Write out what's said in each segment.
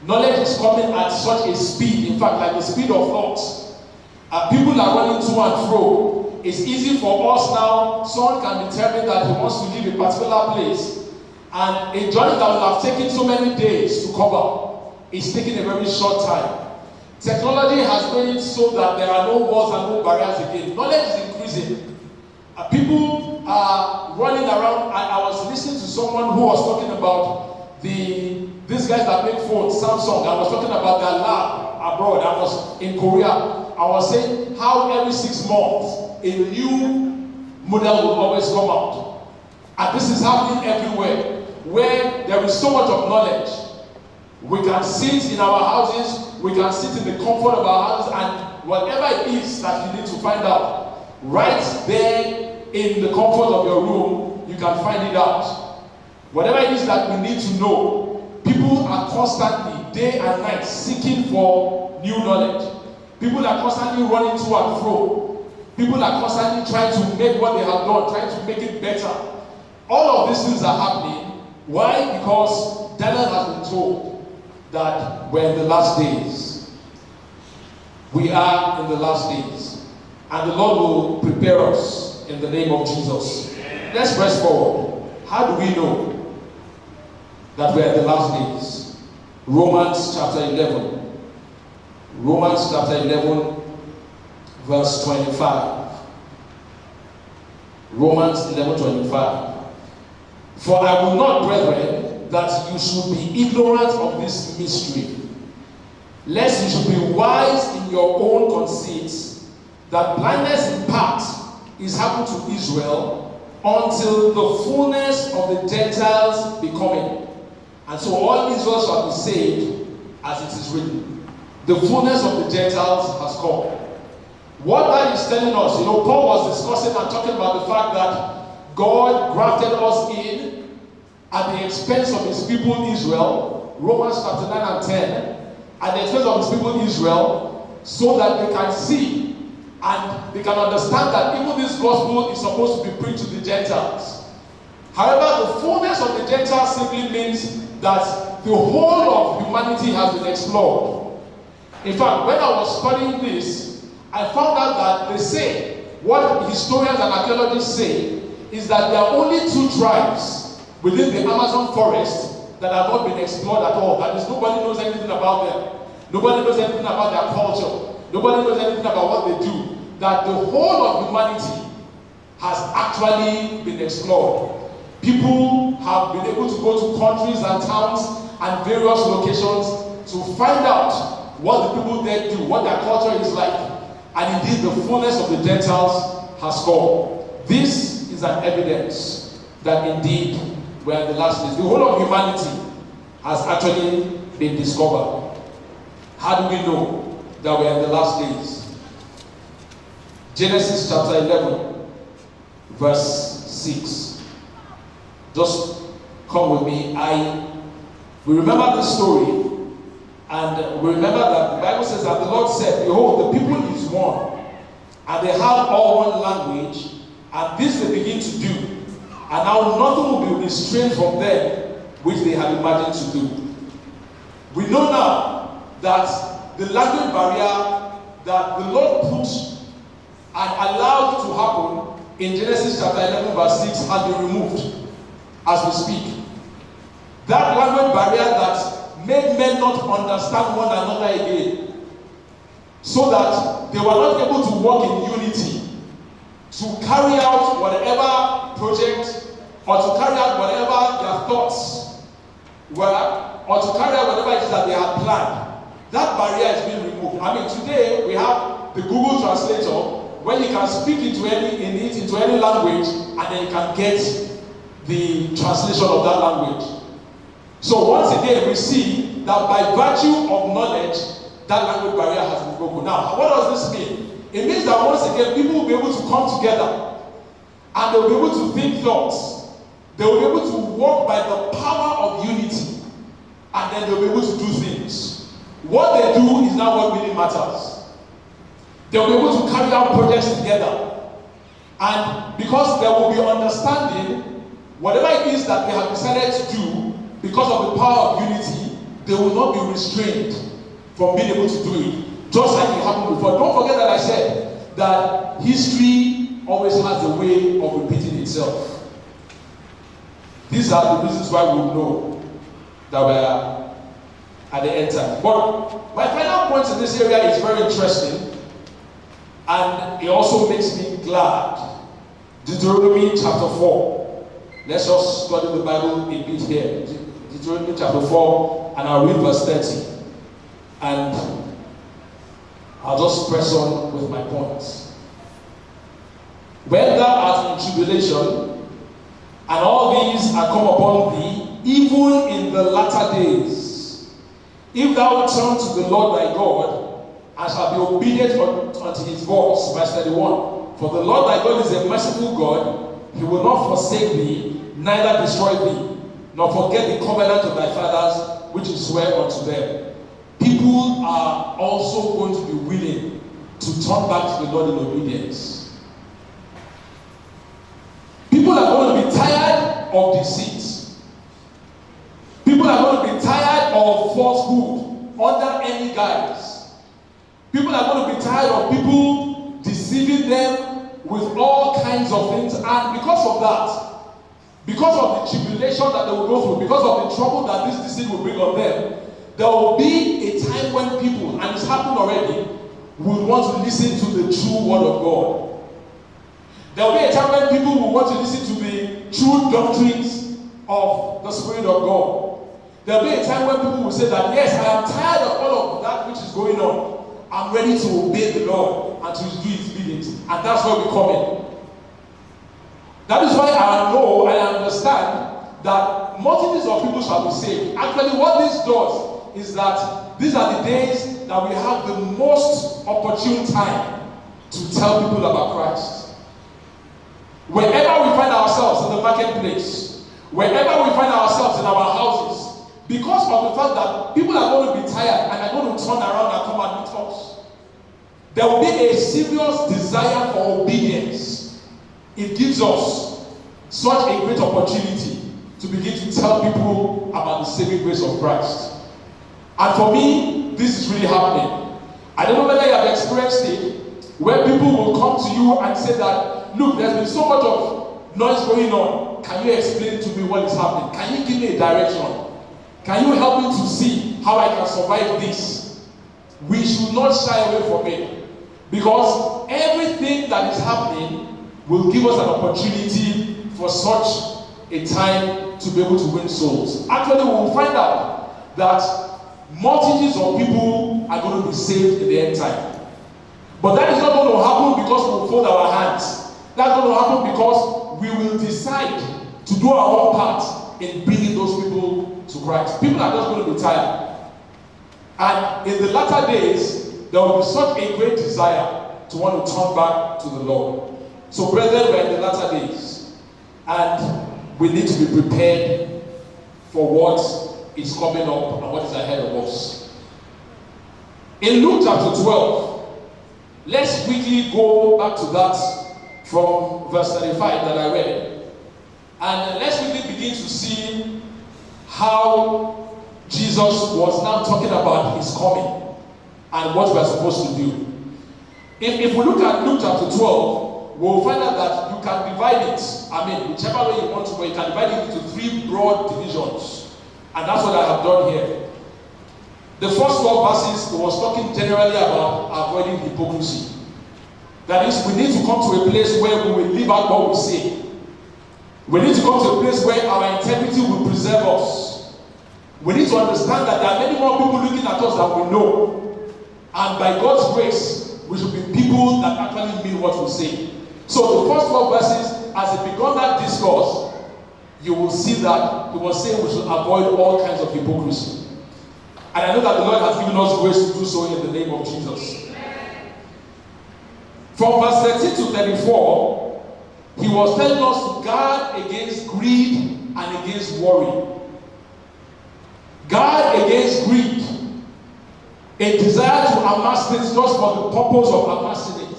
Knowledge is coming at such a speed, in fact, like the speed of thought. People are running to and fro. It's easy for us now. Someone can determine that he wants to leave a particular place, and a journey that will have taken so many days to cover is taking a very short time. Technology has made it so that there are no walls and no barriers again. Knowledge is increasing. People are running around. I was listening to someone who was talking about these guys that make phones, Samsung. I was talking about their lab abroad. I was in Korea. I was saying how every 6 months a new model will always come out. And this is happening everywhere, where there is so much of knowledge. We can sit in our houses, we can sit in the comfort of our houses, and whatever it is that you need to find out, right there in the comfort of your room, you can find it out. Whatever it is that we need to know, people are constantly, day and night, seeking for new knowledge. People are constantly running to and fro. People are constantly trying to make what they have done, trying to make it better. All of these things are happening. Why? Because Daniel has been told that we're in the last days. We are in the last days. And the Lord will prepare us in the name of Jesus. Let's press forward. How do we know that we're in the last days? Romans chapter 11. Romans chapter 11, verse 25. Romans 11:25. For I will not, brethren, that you should be ignorant of this mystery, lest you should be wise in your own conceits, that blindness in part is happened to Israel until the fullness of the Gentiles be coming. And so all Israel shall be saved, as it is written. The fullness of the Gentiles has come. What that is telling us, Paul was discussing and talking about the fact that God grafted us in at the expense of his people Israel, Romans chapter 9 and 10, at the expense of his people Israel, so that they can see and they can understand that even this gospel is supposed to be preached to the Gentiles. However, the fullness of the Gentiles simply means that the whole of humanity has been explored. In fact, when I was studying this, I found out that they say, what historians and archaeologists say, is that there are only 2 tribes within the Amazon forest that have not been explored at all. That is, nobody knows anything about them. Nobody knows anything about their culture. Nobody knows anything about what they do. That the whole of humanity has actually been explored. People have been able to go to countries and towns and various locations to find out what the people there do, what their culture is like. And indeed, the fullness of the Gentiles has come. This is an evidence that indeed we are in the last days. The whole of humanity has actually been discovered. How do we know that we are in the last days? Genesis chapter 11, verse 6. Just come with me. We remember this story. And we remember that the Bible says that the Lord said, behold, the people is one, and they have all one language, and this they begin to do. And now nothing will be restrained from them which they have imagined to do. We know now that the language barrier that the Lord put and allowed to happen in Genesis chapter 11 verse 6 has been removed as we speak. That language barrier that made men not understand one another again, so that they were not able to work in unity, to carry out whatever project, or to carry out whatever their thoughts were, or to carry out whatever it is that they had planned. That barrier is being removed. I mean, today we have the Google Translator, where you can speak into any language, and then you can get the translation of that language. So once again, we see that by virtue of knowledge, that language barrier has been broken. Now, what does this mean? It means that once again, people will be able to come together, and they will be able to think thoughts. They will be able to walk by the power of unity, and then they will be able to do things. What they do is not what really matters. They will be able to carry out projects together, and because there will be understanding, whatever it is that they have decided to do, because of the power of unity, they will not be restrained from being able to do it, just like it happened before. Don't forget that I said that history always has a way of repeating itself. These are the reasons why we know that we are at the end time. But my final point in this area is very interesting, and it also makes me glad. Deuteronomy chapter 4. Let's just study the Bible a bit here. Deuteronomy chapter 4, and I'll read verse 30. And I'll just press on with my points. When thou art in tribulation, and all these are come upon thee, even in the latter days, if thou turn to the Lord thy God, and shalt be obedient unto his voice. Verse 31. For the Lord thy God is a merciful God, he will not forsake thee, neither destroy thee, nor forget the covenant of thy fathers, which he sware unto them. People are also going to be willing to turn back to the Lord in obedience. People are going to be tired of deceit. People are going to be tired of falsehood under any guise. People are going to be tired of people deceiving them with all kinds of things. And because of that, because of the tribulation that they will go through, because of the trouble that this deceit will bring on them, there will be a time when people, and it's happened already, will want to listen to the true word of God. There will be a time when people will want to listen to the true doctrines of the Spirit of God. There will be a time when people will say that, yes, I am tired of all of that which is going on. I'm ready to obey the Lord and to do his biddings. And that's where we come in. That is why I know, I understand that multitudes of people shall be saved. Actually, what this does is that these are the days that we have the most opportune time to tell people about Christ. Wherever we find ourselves in the marketplace, wherever we find ourselves in our houses, because of the fact that people are going to be tired and are going to turn around and come and meet us, there will be a serious desire for obedience. It gives us such a great opportunity to begin to tell people about the saving grace of Christ. And for me, this is really happening. I don't know whether you have experienced it, where people will come to you and say that, look, there's been so much of noise going on. Can you explain to me what is happening? Can you give me a direction? Can you help me to see how I can survive this? We should not shy away from it, because everything that is happening will give us an opportunity for such a time to be able to win souls. Actually, we will find out that multitudes of people are going to be saved in the end time. But that is not going to happen because we will fold our hands. That's going to happen because we will decide to do our own part in bringing those people to Christ. People are just going to be tired. And in the latter days, there will be such a great desire to want to turn back to the Lord. So, brethren, we're in the latter days, and we need to be prepared for what is coming up and what is ahead of us. In Luke chapter 12, let's quickly go back to that from verse 35 that I read. And let's quickly begin to see how Jesus was now talking about his coming and what we're supposed to do. If we look at Luke chapter 12, we'll find out that you can divide it, whichever way you want to go, you can divide it into three broad divisions. And that's what I have done here. The first 12 verses, it was talking generally about avoiding hypocrisy. That is, we need to come to a place where we will live out what we say. We need to come to a place where our integrity will preserve us. We need to understand that there are many more people looking at us than we know. And by God's grace, we should be people that actually mean what we say. So the first 12 verses, as it began that discourse, you will see that he was saying we should avoid all kinds of hypocrisy. And I know that the Lord has given us grace to do so in the name of Jesus. From verse 13 to 34, he was telling us to guard against greed and against worry. Guard against greed. A desire to amass things just for the purpose of amassing it.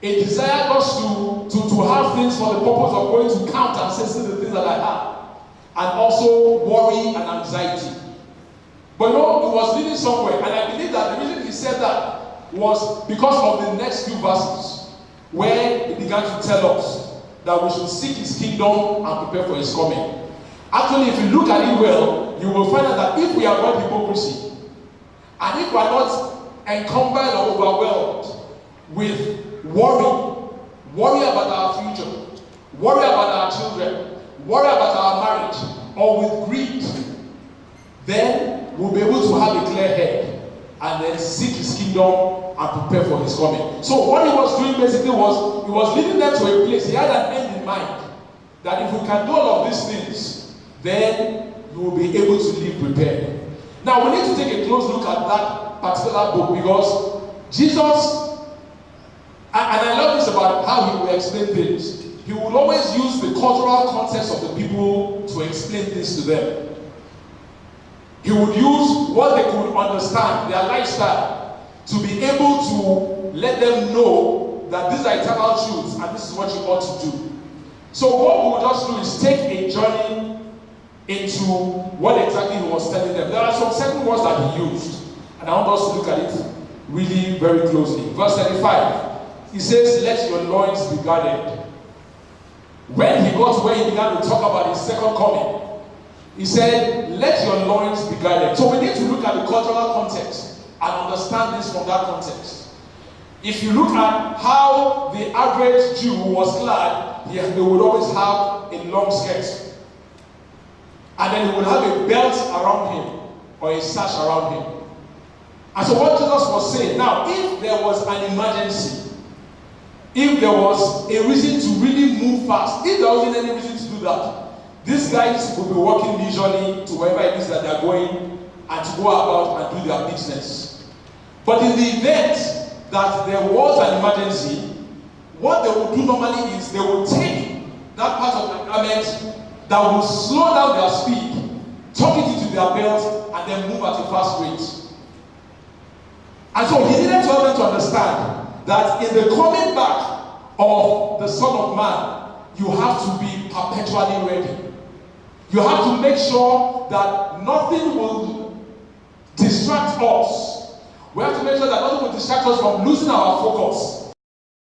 A desire just to have things for the purpose of going to count and say the things that I have. And also worry and anxiety. leading somewhere, and I believe that the reason he said that was because of the next few verses, where he began to tell us that we should seek his kingdom and prepare for his coming. Actually, if you look at it well, you will find out that if we avoid hypocrisy, and if we are not encumbered or overwhelmed with worry about our future, worry about our children, worry about our marriage, or with greed, then we'll be able to have a clear head and then seek his kingdom and prepare for his coming. So what he was doing basically was, he was leading them to a place. He had an end in mind, that if we can do all of these things, then you will be able to live prepared. Now we need to take a close look at that particular book, because Jesus, and I love this about how he will explain things. He will always use the cultural context of the people to explain things to them. He would use what they could understand, their lifestyle, to be able to let them know that these are eternal truths and this is what you ought to do. So what we will just do is take a journey into what exactly he was telling them. There are some certain words that he used, and I want us to look at it really very closely. Verse 35, he says, let your loins be guarded. When he got to where he began to talk about his second coming, he said, let your loins be guarded. So we need to look at the cultural context and understand this from that context. If you look at how the average Jew was clad, they would always have a long skirt. And then he would have a belt around him or a sash around him. And so what Jesus was saying, now if there was an emergency, if there was a reason to really move fast, if there wasn't any reason to do that, these guys will be working leisurely to wherever it is that they're going and to go about and do their business. But in the event that there was an emergency, what they would do normally is they would take that part of the garment that will slow down their speed, tuck it into their belt, and then move at a fast rate. And so he needed to help them to understand that in the coming back of the Son of Man, you have to be perpetually ready. You have to make sure that nothing will distract us. We have to make sure that nothing will distract us from losing our focus